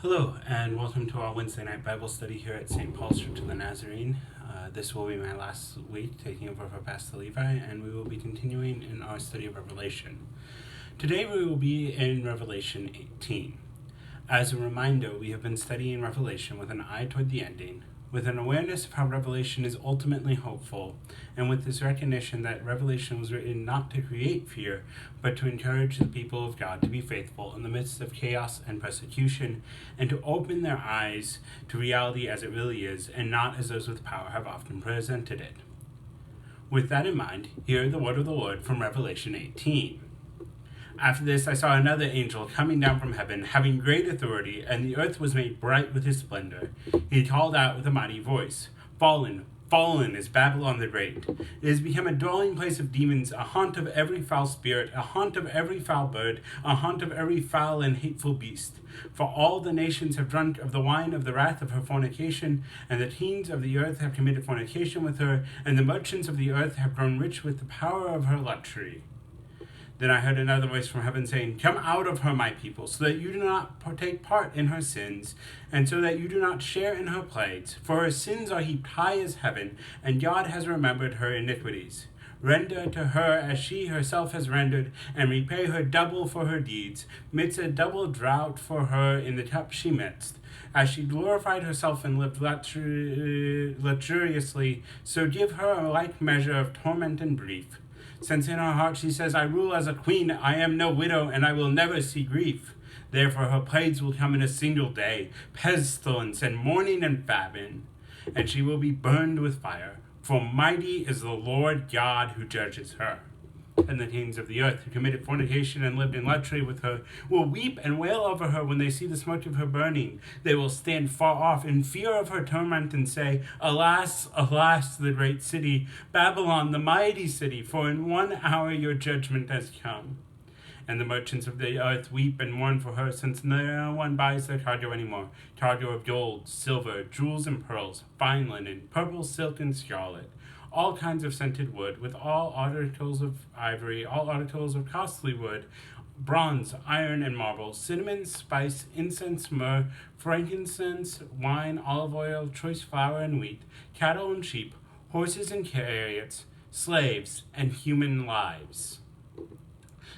Hello, and welcome to our Wednesday night Bible study here at St. Paul's Church of the Nazarene. This will be my last week taking over for Pastor Levi, and we will be continuing in our study of Revelation. Today we will be in Revelation 18. As a reminder, we have been studying Revelation with an eye toward the ending, with an awareness of how Revelation is ultimately hopeful, and with this recognition that Revelation was written not to create fear, but to encourage the people of God to be faithful in the midst of chaos and persecution, and to open their eyes to reality as it really is, and not as those with power have often presented it. With that in mind, hear the word of the Lord from Revelation 18. After this I saw another angel coming down from heaven, having great authority, and the earth was made bright with his splendor. He called out with a mighty voice, "Fallen, fallen is Babylon the Great. It has become a dwelling place of demons, a haunt of every foul spirit, a haunt of every foul bird, a haunt of every foul and hateful beast. For all the nations have drunk of the wine of the wrath of her fornication, and the kings of the earth have committed fornication with her, and the merchants of the earth have grown rich with the power of her luxury." Then I heard another voice from heaven saying, "Come out of her, my people, so that you do not take part in her sins, and so that you do not share in her plagues. For her sins are heaped high as heaven, and God has remembered her iniquities. Render to her as she herself has rendered, and repay her double for her deeds. Mix a double draught for her in the cup she mixed. As she glorified herself and lived luxuriously, so give her a like measure of torment and grief. Since in her heart she says, 'I rule as a queen, I am no widow, and I will never see grief.' Therefore her plagues will come in a single day, pestilence and mourning and famine, and she will be burned with fire. For mighty is the Lord God who judges her. And the kings of the earth who committed fornication and lived in luxury with her will weep and wail over her when they see the smoke of her burning. They will stand far off in fear of her torment and say, 'Alas, alas, the great city, Babylon, the mighty city, for in 1 hour your judgment has come.' And the merchants of the earth weep and mourn for her, since no one buys their cargo anymore, cargo of gold, silver, jewels and pearls, fine linen, purple, silk, and scarlet, all kinds of scented wood, with all articles of ivory, all articles of costly wood, bronze, iron, and marble, cinnamon, spice, incense, myrrh, frankincense, wine, olive oil, choice flour and wheat, cattle and sheep, horses and chariots, slaves, and human lives.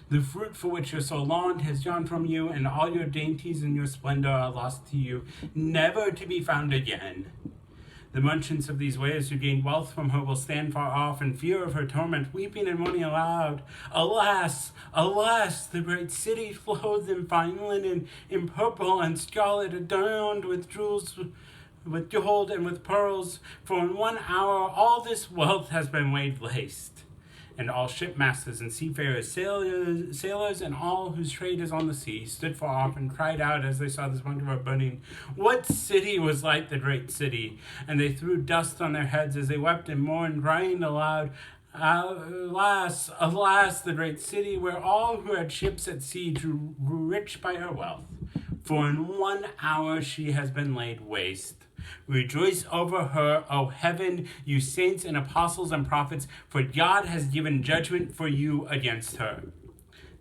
The fruit for which your soul longed has gone from you, and all your dainties and your splendor are lost to you, never to be found again. The merchants of these wares who gained wealth from her will stand far off in fear of her torment, weeping and mourning aloud. 'Alas, alas, the great city, clothed in fine linen, in purple and scarlet, adorned with jewels, with gold and with pearls. For in 1 hour all this wealth has been laid waste.' And all shipmasters and seafarers, sailors, and all whose trade is on the sea, stood far off and cried out as they saw the smoke of her burning, 'What city was like the great city?' And they threw dust on their heads as they wept and mourned, crying aloud, 'Alas, alas, the great city, where all who had ships at sea grew rich by her wealth. For in 1 hour she has been laid waste. Rejoice over her, O heaven, you saints and apostles and prophets, for God has given judgment for you against her.'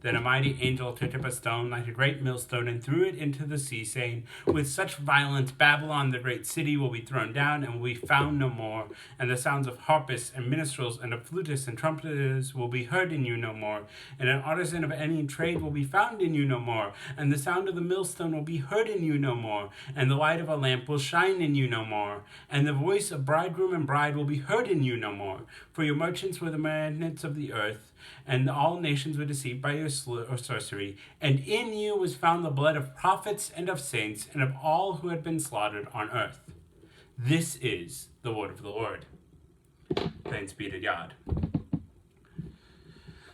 Then a mighty angel took up a stone like a great millstone and threw it into the sea, saying, 'With such violence Babylon, the great city, will be thrown down and will be found no more. And the sounds of harpists and minstrels and of flutists and trumpeters will be heard in you no more. And an artisan of any trade will be found in you no more. And the sound of the millstone will be heard in you no more. And the light of a lamp will shine in you no more. And the voice of bridegroom and bride will be heard in you no more. For your merchants were the magnates of the earth, and all nations were deceived by your sorcery. And in you was found the blood of prophets and of saints and of all who had been slaughtered on earth.' This is the word of the Lord. Thanks be to God."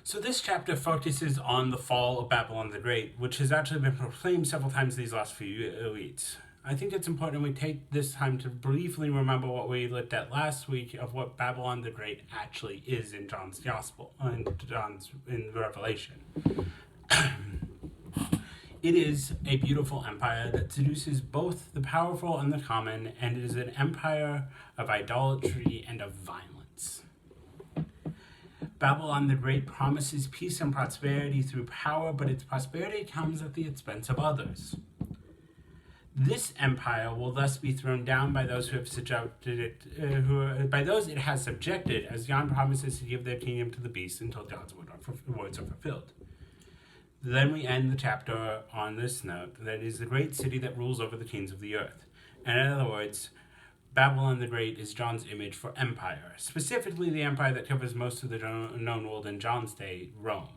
So this chapter focuses on the fall of Babylon the Great, which has actually been proclaimed several times these last few weeks. I think it's important we take this time to briefly remember what we looked at last week of what Babylon the Great actually is in John's Gospel, in Revelation. It is a beautiful empire that seduces both the powerful and the common, and it is an empire of idolatry and of violence. Babylon the Great promises peace and prosperity through power, but its prosperity comes at the expense of others. This empire will thus be thrown down by those who have subjected it, by those it has subjected, as Jan promises to give their kingdom to the beast until God's words are fulfilled. Then we end the chapter on this note, that it is the great city that rules over the kings of the earth. And in other words, Babylon the Great is John's image for empire, specifically the empire that covers most of the known world in John's day, Rome.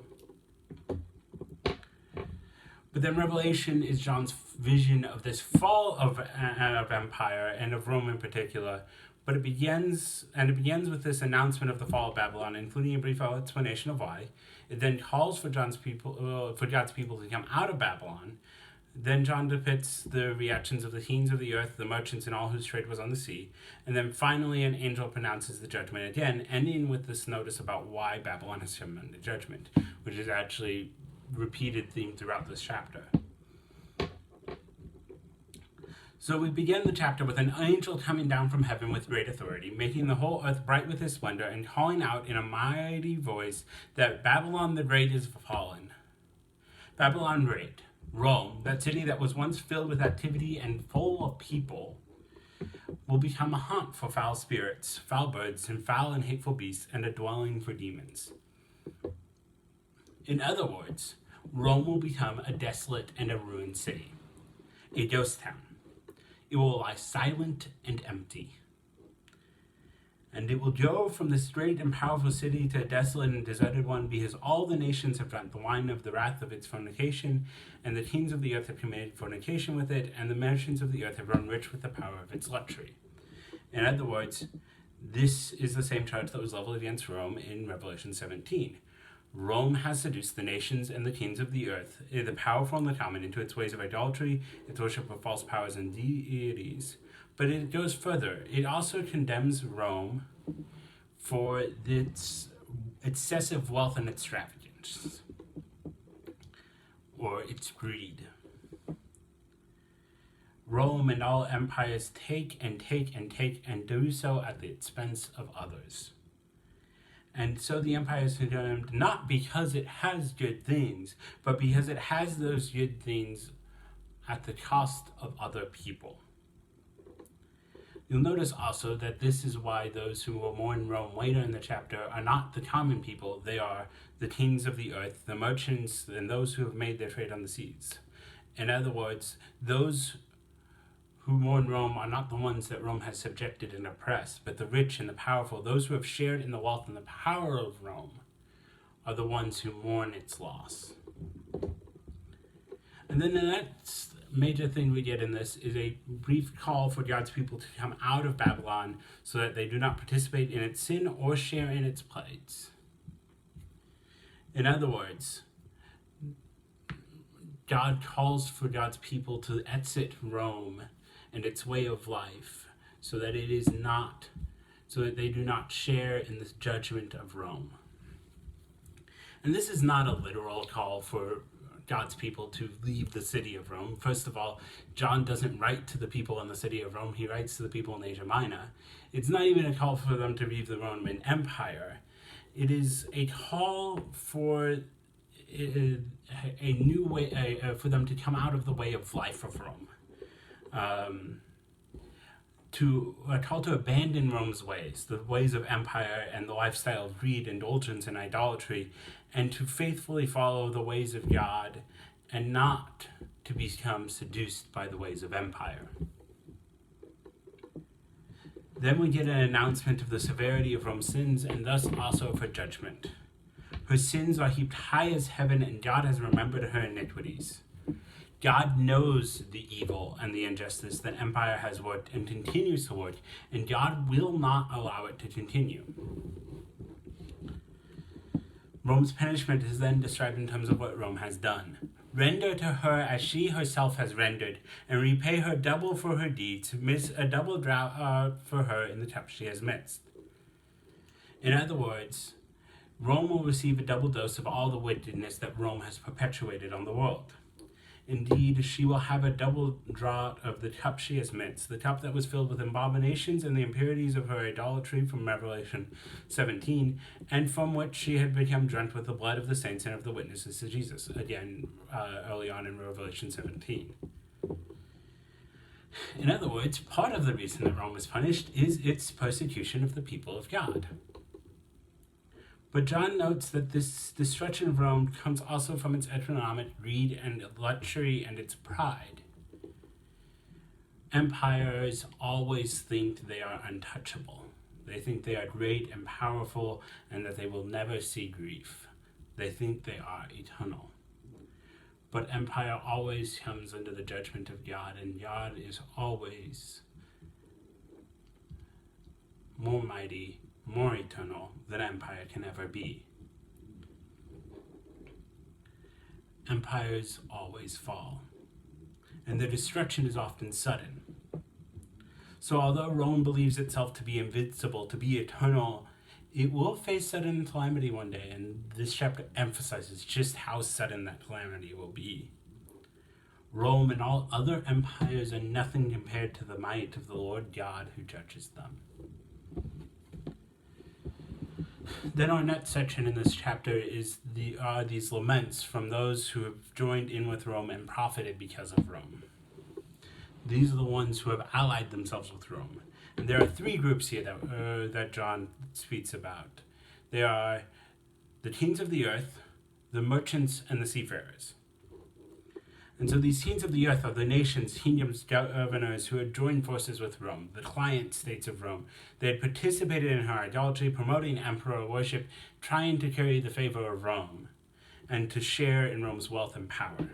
But then Revelation is John's vision of this fall of empire, and of Rome in particular. But it begins with this announcement of the fall of Babylon, including a brief explanation of why. It then calls for God's people to come out of Babylon. Then John depicts the reactions of the kings of the earth, the merchants, and all whose trade was on the sea. And then finally an angel pronounces the judgment again, ending with this notice about why Babylon has come under judgment, which is actually repeated theme throughout this chapter. So we begin the chapter with an angel coming down from heaven with great authority, making the whole earth bright with his splendor, and calling out in a mighty voice that Babylon the Great is fallen. Babylon Great, Rome, that city that was once filled with activity and full of people, will become a haunt for foul spirits, foul birds, and foul and hateful beasts, and a dwelling for demons. In other words, Rome will become a desolate and a ruined city, a ghost town. It will lie silent and empty. And it will go from this great and powerful city to a desolate and deserted one, because all the nations have drunk the wine of the wrath of its fornication, and the kings of the earth have committed fornication with it, and the merchants of the earth have grown rich with the power of its luxury. In other words, this is the same charge that was leveled against Rome in Revelation 17. Rome has seduced the nations and the kings of the earth, the powerful and the common, into its ways of idolatry, its worship of false powers and deities. But it goes further. It also condemns Rome for its excessive wealth and extravagance, or its greed. Rome and all empires take and take and take, and do so at the expense of others. And so the empire is condemned not because it has good things, but because it has those good things at the cost of other people. You'll notice also that this is why those who will mourn Rome later in the chapter are not the common people. They are the kings of the earth, the merchants, and those who have made their trade on the seas. In other words, those who mourn Rome are not the ones that Rome has subjected and oppressed, but the rich and the powerful, those who have shared in the wealth and the power of Rome, are the ones who mourn its loss. And then the next major thing we get in this is a brief call for God's people to come out of Babylon so that they do not participate in its sin or share in its plagues. In other words, God calls for God's people to exit Rome and its way of life, so that they do not share in the judgment of Rome. And this is not a literal call for God's people to leave the city of Rome. First of all, John doesn't write to the people in the city of Rome, he writes to the people in Asia Minor. It's not even a call for them to leave the Roman Empire. It is a call for a new way, for them to come out of the way of life of Rome. To a call to abandon Rome's ways, the ways of empire and the lifestyle of greed, indulgence, and idolatry, and to faithfully follow the ways of God and not to become seduced by the ways of empire. Then we get an announcement of the severity of Rome's sins, and thus also of her judgment. Her sins are heaped high as heaven, and God has remembered her iniquities. God knows the evil and the injustice that empire has worked and continues to work, and God will not allow it to continue. Rome's punishment is then described in terms of what Rome has done. Render to her as she herself has rendered, and repay her double for her deeds, miss a double draught for her in the cup she has mixed. In other words, Rome will receive a double dose of all the wickedness that Rome has perpetuated on the world. Indeed, she will have a double draught of the cup she has mixed, the cup that was filled with abominations and the impurities of her idolatry from Revelation 17, and from which she had become drunk with the blood of the saints and of the witnesses to Jesus, again, early on in Revelation 17. In other words, part of the reason that Rome is punished is its persecution of the people of God. But John notes that this destruction of Rome comes also from its economic greed and luxury and its pride. Empires always think they are untouchable. They think they are great and powerful and that they will never see grief. They think they are eternal. But empire always comes under the judgment of God, and God is always more mighty, more eternal than empire can ever be. Empires always fall, and their destruction is often sudden. So although Rome believes itself to be invincible, to be eternal, it will face sudden calamity one day, and this chapter emphasizes just how sudden that calamity will be. Rome and all other empires are nothing compared to the might of the Lord God who judges them. Then our next section in this chapter is these laments from those who have joined in with Rome and profited because of Rome. These are the ones who have allied themselves with Rome. And there are three groups here that John speaks about. They are the kings of the earth, the merchants, and the seafarers. And so these kings of the earth are the nations, kingdoms, governors who had joined forces with Rome, the client states of Rome. They had participated in her idolatry, promoting emperor worship, trying to carry the favor of Rome, and to share in Rome's wealth and power.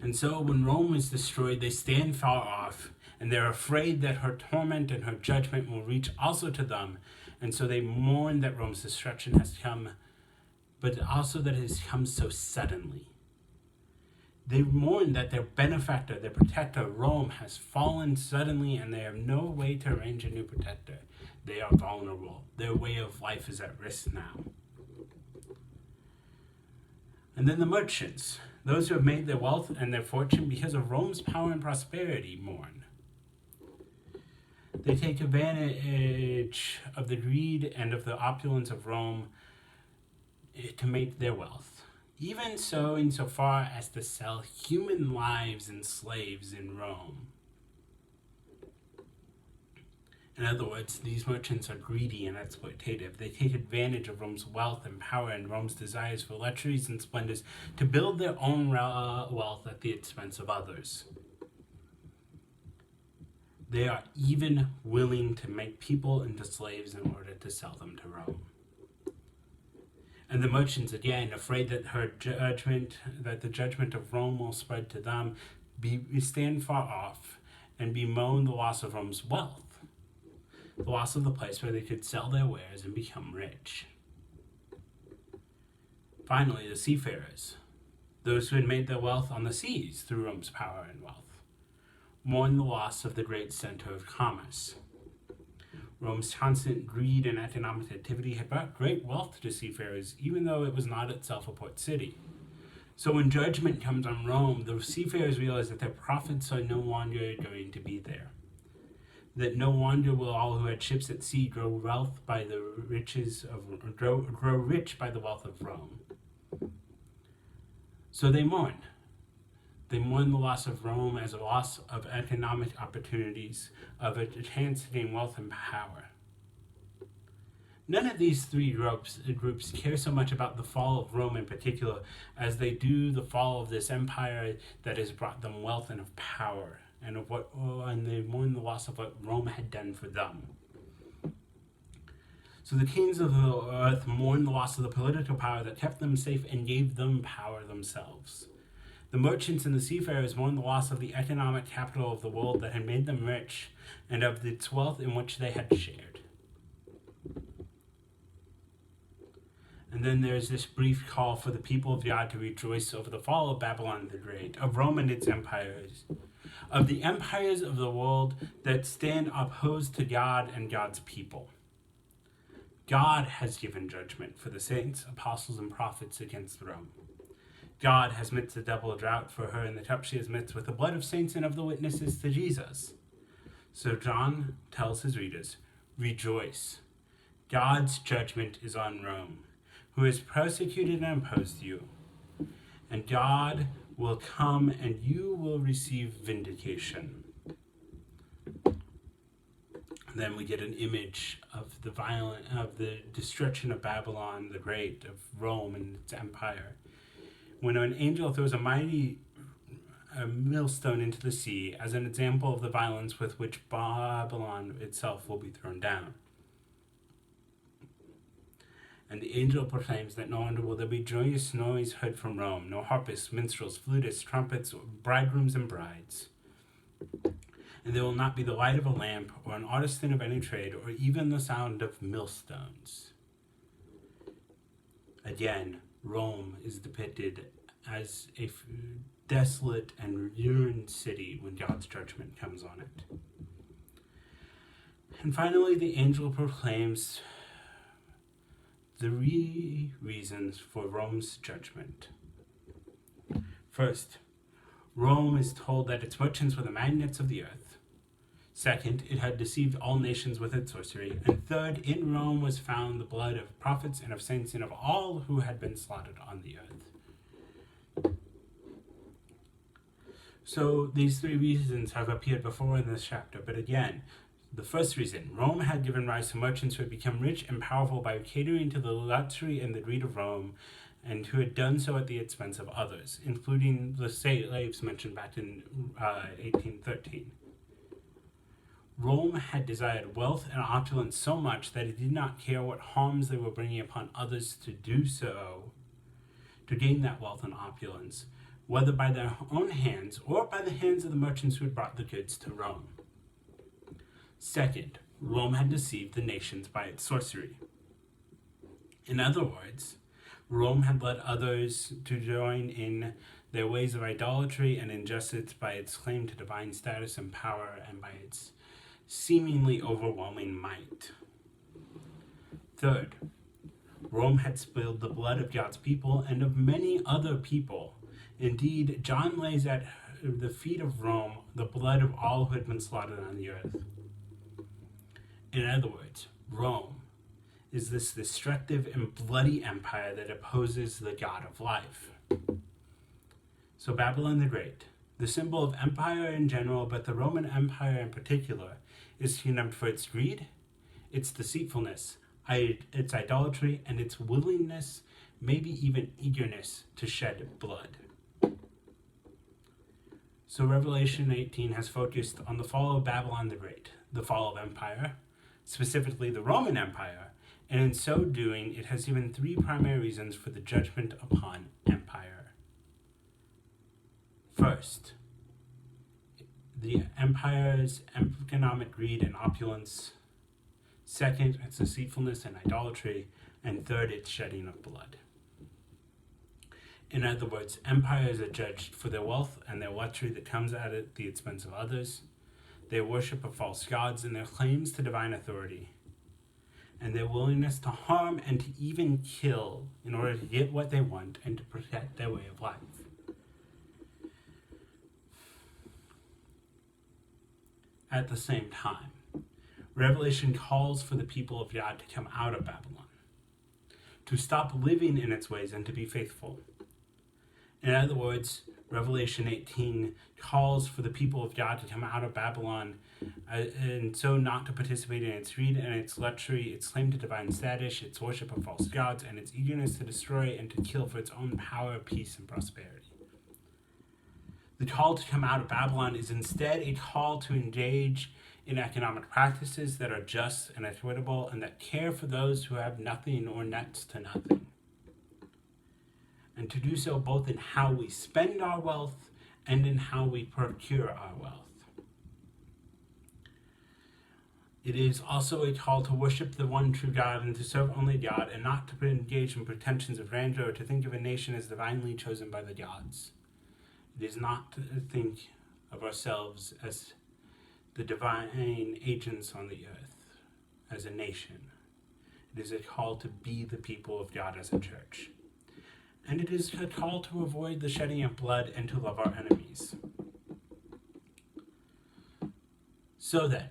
And so when Rome is destroyed, they stand far off, and they're afraid that her torment and her judgment will reach also to them. And so they mourn that Rome's destruction has come, but also that it has come so suddenly. They mourn that their benefactor, their protector, Rome, has fallen suddenly, and they have no way to arrange a new protector. They are vulnerable. Their way of life is at risk now. And then the merchants, those who have made their wealth and their fortune because of Rome's power and prosperity, mourn. They take advantage of the greed and of the opulence of Rome to make their wealth. Even so, insofar as to sell human lives and slaves in Rome. In other words, these merchants are greedy and exploitative. They take advantage of Rome's wealth and power and Rome's desires for luxuries and splendors to build their own wealth at the expense of others. They are even willing to make people into slaves in order to sell them to Rome. And the merchants, again, afraid that the judgment of Rome will spread to them, stand far off and bemoan the loss of Rome's wealth, the loss of the place where they could sell their wares and become rich. Finally, the seafarers, those who had made their wealth on the seas through Rome's power and wealth, mourn the loss of the great center of commerce. Rome's constant greed and economic activity had brought great wealth to seafarers, even though it was not itself a port city. So when judgment comes on Rome, the seafarers realize that their profits are no longer going to be there. That no longer will all who had ships at sea grow rich by the wealth of Rome. So they mourn. They mourn the loss of Rome as a loss of economic opportunities, of a chance to gain wealth and power. None of these three groups care so much about the fall of Rome in particular as they do the fall of this empire that has brought them wealth and of power, and they mourn the loss of what Rome had done for them. So the kings of the earth mourn the loss of the political power that kept them safe and gave them power themselves. The merchants and the seafarers mourn the loss of the economic capital of the world that had made them rich and of its wealth in which they had shared. And then there's this brief call for the people of God to rejoice over the fall of Babylon the Great, of Rome and its empires, of the empires of the world that stand opposed to God and God's people. God has given judgment for the saints, apostles, and prophets against Rome. God has mixed a double draught for her in the cup she has mixed with the blood of saints and of the witnesses to Jesus. So John tells his readers, rejoice. God's judgment is on Rome, who has persecuted and opposed you. And God will come and you will receive vindication. Then we get an image of the destruction of Babylon the Great, of Rome and its empire. When an angel throws a mighty millstone into the sea as an example of the violence with which Babylon itself will be thrown down. And the angel proclaims that no longer will there be joyous noise heard from Rome, no harpists, minstrels, flutists, trumpets, bridegrooms and brides. And there will not be the light of a lamp, or an artisan of any trade, or even the sound of millstones. Again, Rome is depicted as a desolate and ruined city when God's judgment comes on it. And finally, the angel proclaims the reasons for Rome's judgment. First, Rome is told that its merchants were the magnates of the earth. Second, it had deceived all nations with its sorcery. And third, in Rome was found the blood of prophets and of saints and of all who had been slaughtered on the earth. So these three reasons have appeared before in this chapter, but again, the first reason, Rome had given rise to merchants who had become rich and powerful by catering to the luxury and the greed of Rome, and who had done so at the expense of others, including the slaves mentioned back in 1813. Rome had desired wealth and opulence so much that it did not care what harms they were bringing upon others to do so, to gain that wealth and opulence, whether by their own hands or by the hands of the merchants who had brought the goods to Rome. Second, Rome had deceived the nations by its sorcery. In other words, Rome had led others to join in their ways of idolatry and injustice by its claim to divine status and power and by its seemingly overwhelming might. Third, Rome had spilled the blood of God's people and of many other people. Indeed, John lays at the feet of Rome the blood of all who had been slaughtered on the earth. In other words, Rome is this destructive and bloody empire that opposes the God of life. So Babylon the Great, the symbol of empire in general, but the Roman Empire in particular, is condemned for its greed, its deceitfulness, its idolatry, and its willingness, maybe even eagerness, to shed blood. So Revelation 18 has focused on the fall of Babylon the Great, the fall of empire, specifically the Roman Empire, and in so doing, it has given three primary reasons for the judgment upon empire. First, the empire's economic greed and opulence. Second, its deceitfulness and idolatry. And third, its shedding of blood. In other words, empires are judged for their wealth and their luxury that comes at the expense of others, their worship of false gods and their claims to divine authority, and their willingness to harm and to even kill in order to get what they want and to protect their way of life. At the same time, Revelation calls for the people of God to come out of Babylon, to stop living in its ways and to be faithful. In other words, Revelation 18 calls for the people of God to come out of Babylon and so not to participate in its greed and its luxury, its claim to divine status, its worship of false gods, and its eagerness to destroy and to kill for its own power, peace, and prosperity. The call to come out of Babylon is instead a call to engage in economic practices that are just and equitable and that care for those who have nothing or next to nothing. And to do so both in how we spend our wealth and in how we procure our wealth. It is also a call to worship the one true God and to serve only God and not to engage in pretensions of grandeur or to think of a nation as divinely chosen by the gods. It is not to think of ourselves as the divine agents on the earth, as a nation. It is a call to be the people of God as a church. And it is a call to avoid the shedding of blood and to love our enemies. So then,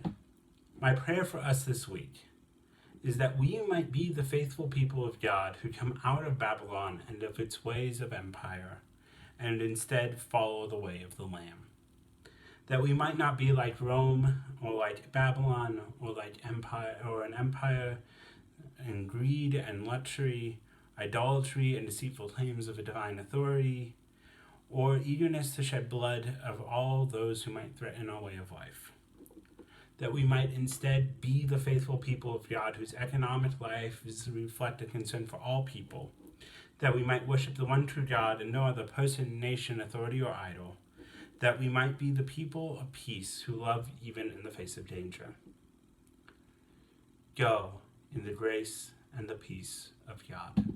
my prayer for us this week is that we might be the faithful people of God who come out of Babylon and of its ways of empire, and instead follow the way of the Lamb. That we might not be like Rome or like Babylon or like an empire in greed and luxury, idolatry and deceitful claims of a divine authority, or eagerness to shed blood of all those who might threaten our way of life. That we might instead be the faithful people of God whose economic life is to reflect a concern for all people. That we might worship the one true God and no other person, nation, authority, or idol. That we might be the people of peace who love even in the face of danger. Go in the grace and the peace of God.